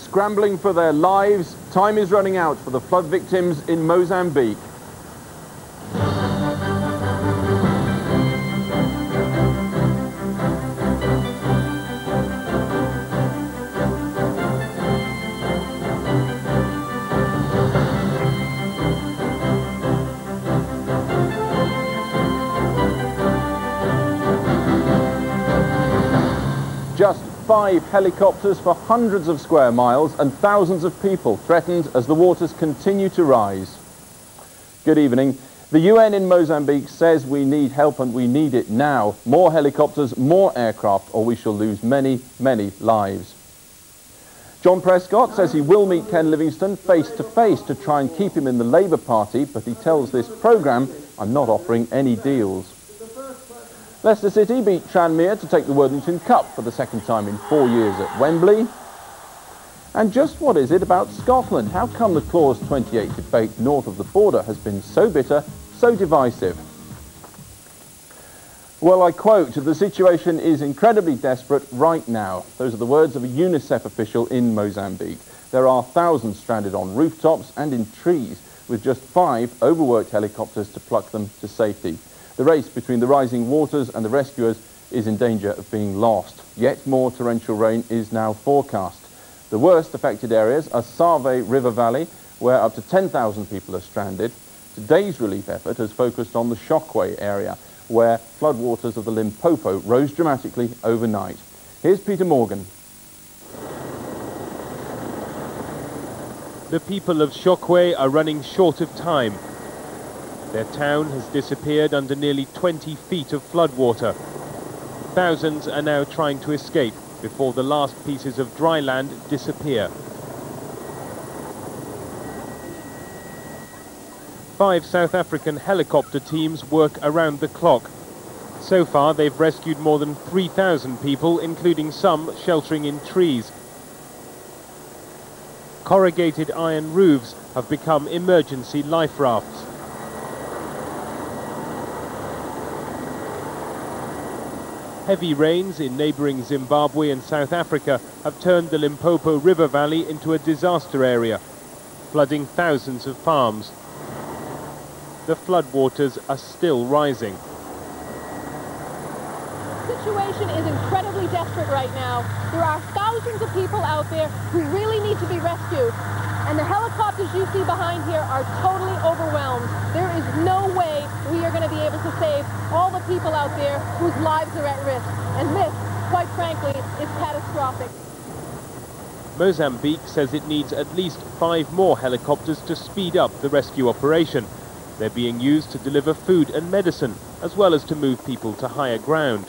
scrambling for their lives. Time is running out for the flood victims in Mozambique. Just 5 helicopters for hundreds of square miles and thousands of people threatened as the waters continue to rise. Good evening. The UN in Mozambique says we need help and we need it now. More helicopters, more aircraft, or we shall lose many, many lives. John Prescott says he will meet Ken Livingstone face to face to try and keep him in the Labour Party, but he tells this programme, "I'm not offering any deals." Leicester City beat Tranmere to take the Worthington Cup for the second time in 4 years at Wembley. And just what is it about Scotland? How come the Clause 28 debate north of the border has been so bitter, so divisive? Well, I quote, "The situation is incredibly desperate right now." Those are the words of a UNICEF official in Mozambique. There are thousands stranded on rooftops and in trees, with just 5 overworked helicopters to pluck them to safety. The race between the rising waters and the rescuers is in danger of being lost. Yet more torrential rain is now forecast. The worst affected areas are Save River Valley, where up to 10,000 people are stranded. Today's relief effort has focused on the Shockway area, where floodwaters of the Limpopo rose dramatically overnight. Here's Peter Morgan. The people of Shockway are running short of time. Their town has disappeared under nearly 20 feet of floodwater. Thousands are now trying to escape before the last pieces of dry land disappear. 5 South African helicopter teams work around the clock. So far, they've rescued more than 3,000 people, including some sheltering in trees. Corrugated iron roofs have become emergency life rafts. Heavy rains in neighbouring Zimbabwe and South Africa have turned the Limpopo River Valley into a disaster area, flooding thousands of farms. The floodwaters are still rising. The situation is incredibly desperate right now. There are thousands of people out there who really need to be rescued. And the helicopters you see behind here are totally overwhelmed. There is no way we are going to be able to save all the people out there whose lives are at risk. And this, quite frankly, is catastrophic. Mozambique says it needs at least 5 more helicopters to speed up the rescue operation. They're being used to deliver food and medicine, as well as to move people to higher ground.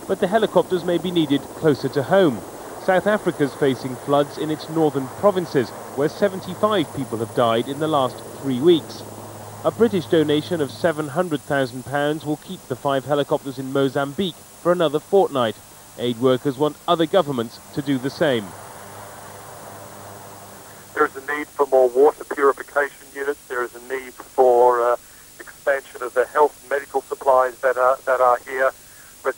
But the helicopters may be needed closer to home. South Africa's facing floods in its northern provinces, where 75 people have died in the last 3 weeks. A British donation of £700,000 will keep the 5 helicopters in Mozambique for another fortnight. Aid workers want other governments to do the same. There is a need for more water purification units. There is a need for expansion of the health and medical supplies that are here. But